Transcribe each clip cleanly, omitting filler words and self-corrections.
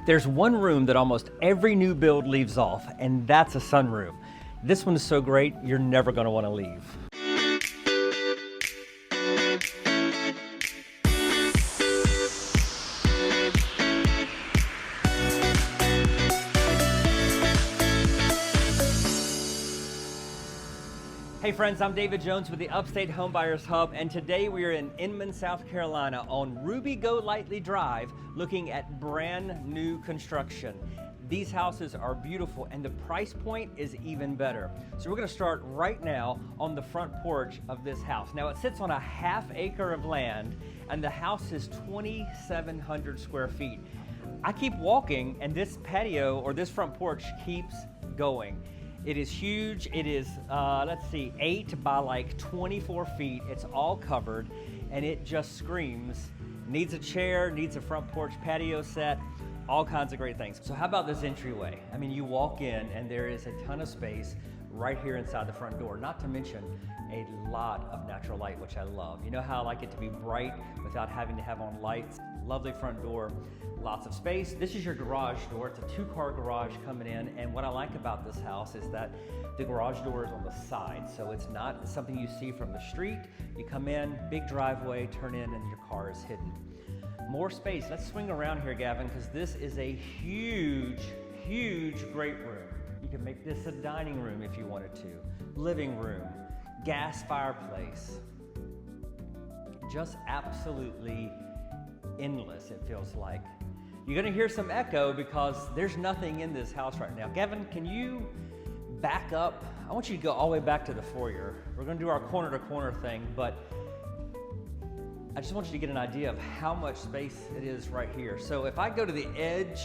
There's one room that almost every new build leaves off, and that's a sunroom. This one is so great, you're never gonna wanna leave. Hey friends, I'm David Jones with the Upstate Homebuyers Hub, and today we are in Inman, South Carolina on Ruby Go Lightly Drive, looking at brand new construction. These houses are beautiful and the price point is even better. So we're gonna start right now on the front porch of this house. Now it sits on a ½ acre of land and the house is 2,700 square feet. I keep walking and this patio or this front porch keeps going. It is huge. It is, let's see, 8 by like 24 feet. It's all covered and it just screams. Needs a chair, needs a front porch patio set, all kinds of great things. So how about this entryway? I mean, you walk in and there is a ton of space right here inside the front door, not to mention a lot of natural light, which I love. You know how I like it to be bright without having to have on lights? Lovely front door, lots of space. This is your garage door. It's a 2-car garage coming in, and what I like about this house is that the garage door is on the side, so it's not something you see from the street. You come in, big driveway, turn in, and your car is hidden. More space. Let's swing around here, Gavin, because this is a huge, huge great room. You can make this a dining room if you wanted to. Living room, gas fireplace. Just absolutely endless, it feels like. You're gonna hear some echo because there's nothing in this house right now. Gavin, can you back up? I want you to go all the way back to the foyer. We're gonna do our corner to corner thing, but I just want you to get an idea of how much space it is right here. So if I go to the edge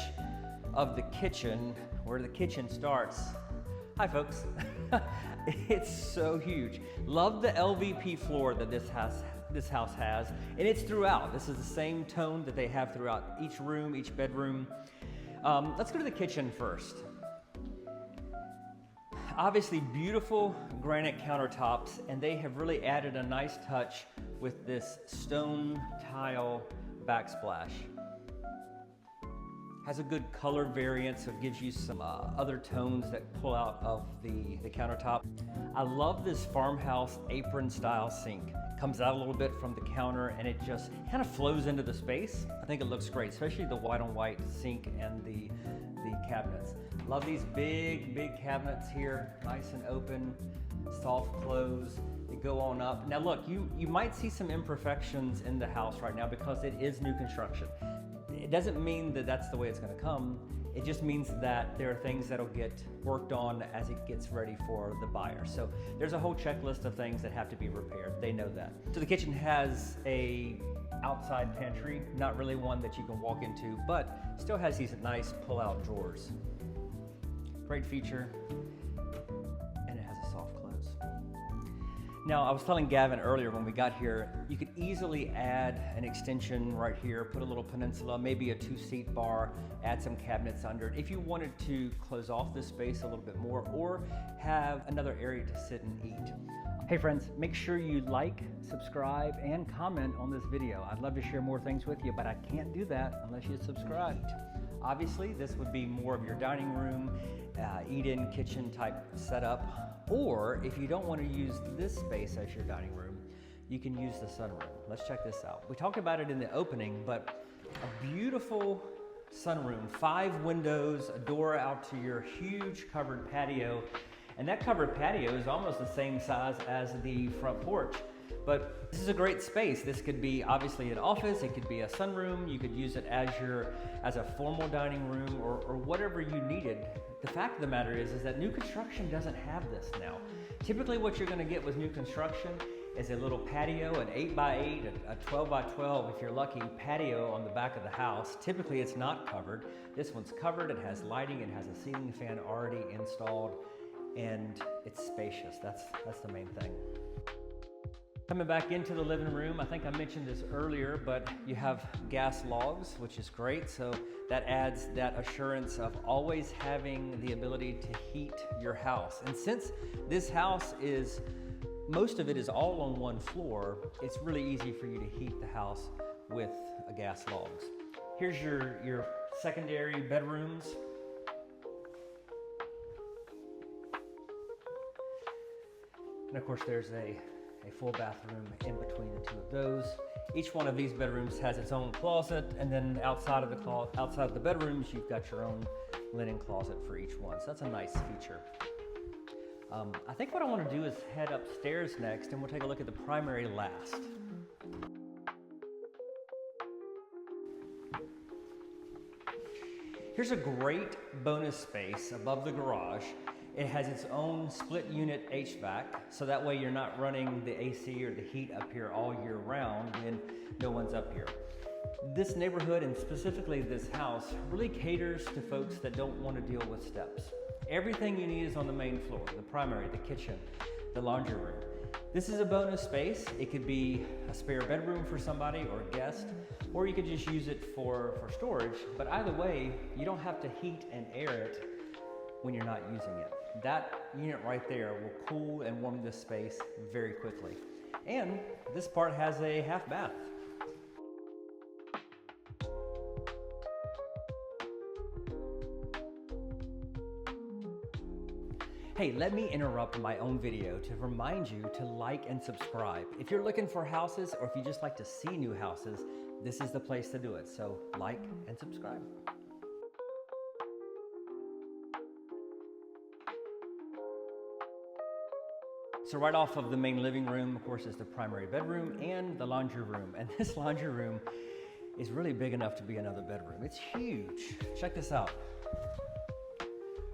of the kitchen, where the kitchen starts, hi folks, it's so huge. Love the LVP floor that this house has, and it's throughout. This is the same tone that they have throughout each room, each bedroom. Let's go to the kitchen first. Obviously beautiful granite countertops, and they have really added a nice touch with this stone tile backsplash. Has a good color variance, so it gives you some other tones that pull out of the countertop. I love this farmhouse apron style sink. Comes out a little bit from the counter and it just kind of flows into the space. I think it looks great, especially the white on white sink and the cabinets. Love these big cabinets here, nice and open, soft close. They go on up. Now look, you might see some imperfections in the house right now because it is new construction. It doesn't mean that that's the way it's gonna come. It just means that there are things that'll get worked on as it gets ready for the buyer. So there's a whole checklist of things that have to be repaired. They know that. So the kitchen has a outside pantry, not really one that you can walk into, but still has these nice pull-out drawers. Great feature, and it has a soft close. Now, I was telling Gavin earlier when we got here, you could easily add an extension right here, put a little peninsula, maybe a 2-seat bar, add some cabinets under it if you wanted to close off this space a little bit more or have another area to sit and eat. Hey friends, make sure you like, subscribe, and comment on this video. I'd love to share more things with you, but I can't do that unless you subscribe. Obviously, this would be more of your dining room, eat-in kitchen type setup. Or if you don't want to use this space as your dining room, you can use the sunroom. Let's check this out. We talked about it in the opening, but a beautiful sunroom, 5 windows, a door out to your huge covered patio. And that covered patio is almost the same size as the front porch. But this is a great space. This could be obviously an office, it could be a sunroom, you could use it as a formal dining room or whatever you needed. The fact of the matter is that new construction doesn't have this now. Typically what you're gonna get with new construction is a little patio, an 8 by 8, a 12 by 12, if you're lucky, patio on the back of the house. Typically it's not covered. This one's covered, it has lighting, it has a ceiling fan already installed, and it's spacious. That's the main thing. Coming back into the living room, I think I mentioned this earlier, but you have gas logs, which is great. So that adds that assurance of always having the ability to heat your house. And since this house is, most of it is all on one floor, it's really easy for you to heat the house with gas logs. Here's your secondary bedrooms. And of course there's a full bathroom in between the two of those. Each one of these bedrooms has its own closet, and then outside of the bedrooms, you've got your own linen closet for each one. So that's a nice feature. I think what I want to do is head upstairs next, and we'll take a look at the primary last. Here's a great bonus space above the garage. It has its own split unit HVAC, so that way you're not running the AC or the heat up here all year round when no one's up here. This neighborhood, and specifically this house, really caters to folks that don't want to deal with steps. Everything you need is on the main floor: the primary, the kitchen, the laundry room. This is a bonus space. It could be a spare bedroom for somebody or a guest, or you could just use it for storage. But either way, you don't have to heat and air it when you're not using it. That unit right there will cool and warm this space very quickly. And this part has a half bath. Hey, let me interrupt my own video to remind you to like and subscribe. If you're looking for houses, or if you just like to see new houses, this is the place to do it. So like and subscribe. So right off of the main living room, of course, is the primary bedroom and the laundry room. And this laundry room is really big enough to be another bedroom. It's huge. Check this out.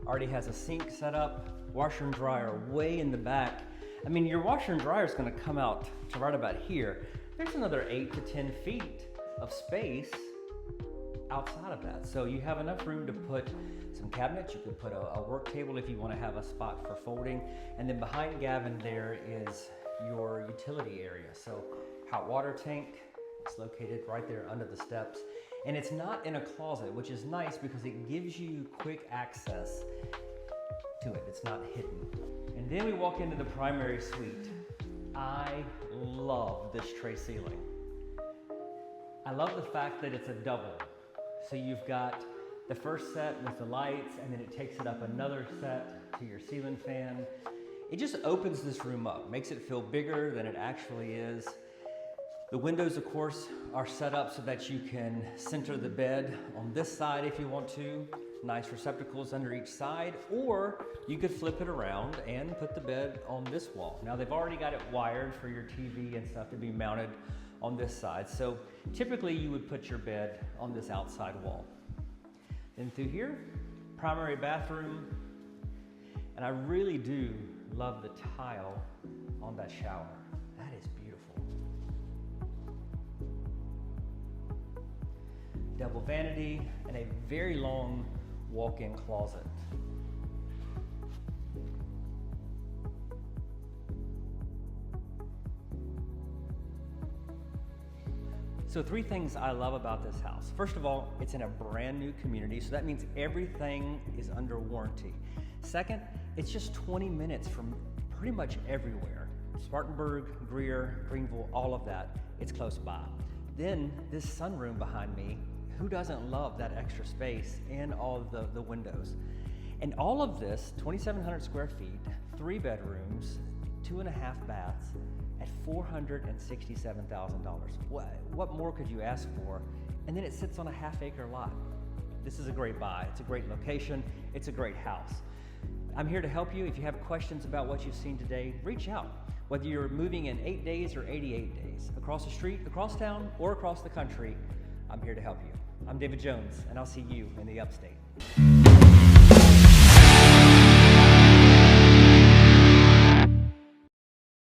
Already has a sink set up, washer and dryer way in the back. I mean, your washer and dryer is going to come out to right about here. There's another 8 to 10 feet of space outside of that. So you have enough room to put some cabinets. You could put a work table if you want to have a spot for folding. And then behind Gavin there is your utility area. So hot water tank is located right there under the steps. And it's not in a closet, which is nice because it gives you quick access to it. It's not hidden. And then we walk into the primary suite. I love this tray ceiling. I love the fact that it's a double. So you've got the first set with the lights, and then it takes it up another set to your ceiling fan. It just opens this room up, makes it feel bigger than it actually is. The windows, of course, are set up so that you can center the bed on this side if you want to. Nice receptacles under each side, or you could flip it around and put the bed on this wall. Now they've already got it wired for your TV and stuff to be mounted on this side. So typically you would put your bed on this outside wall. Then through here, primary bathroom. And I really do love the tile on that shower. That is beautiful. Double vanity and a very long walk-in closet. So 3 things I love about this house. First of all, it's in a brand new community, so that means everything is under warranty. Second, it's just 20 minutes from pretty much everywhere. Spartanburg, Greer, Greenville, all of that, it's close by. Then this sunroom behind me, who doesn't love that extra space and all of the windows? And all of this, 2,700 square feet, 3 bedrooms, 2.5 baths, at $467,000. What more could you ask for? And then it sits on a half-acre lot. This is a great buy. It's a great location. It's a great house. I'm here to help you. If you have questions about what you've seen today, reach out. Whether you're moving in 8 days or 88 days, across the street, across town, or across the country, I'm here to help you. I'm David Jones, and I'll see you in the Upstate.